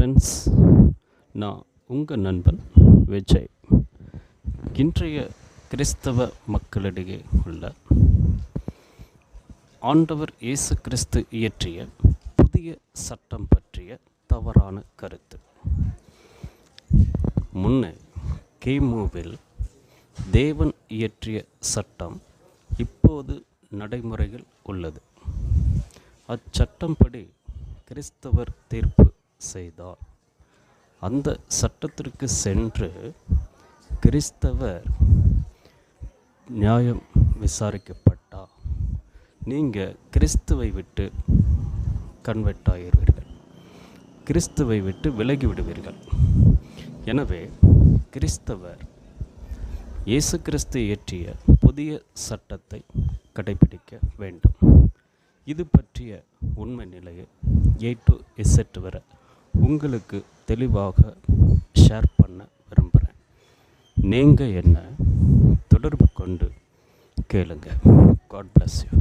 Friends, நான் உங்கள் நண்பன் விஜய். இன்றைய கிறிஸ்தவ மக்களிடையே உள்ள ஆண்டவர் இயேசு கிறிஸ்து இயற்றிய புதிய சட்டம் பற்றிய தவறான கருத்து. முன்னே கிமுவில் தேவன் இயற்றிய சட்டம் இப்போது நடைமுறையில் உள்ளது. அச்சட்டம்படி கிறிஸ்தவர் தீர்ப்பு செய்தார். அந்த சட்டத்திற்கு சென்று கிறிஸ்தவர் நியாயம் விசாரிக்கப்பட்டால் நீங்கள் கிறிஸ்துவை விட்டு கன்வெர்ட் ஆகிடுவீர்கள், கிறிஸ்துவை விட்டு விலகிவிடுவீர்கள். எனவே கிறிஸ்தவர் இயேசு கிறிஸ்து இயற்றிய புதிய சட்டத்தை கடைபிடிக்க வேண்டும். இது பற்றிய உண்மை நிலையை A to Z வரை உங்களுக்கு தெளிவாக ஷேர் பண்ண விரும்புகிறேன். நீங்கள் என்ன தொடர்பு கொண்டு கேளுங்க. God bless you.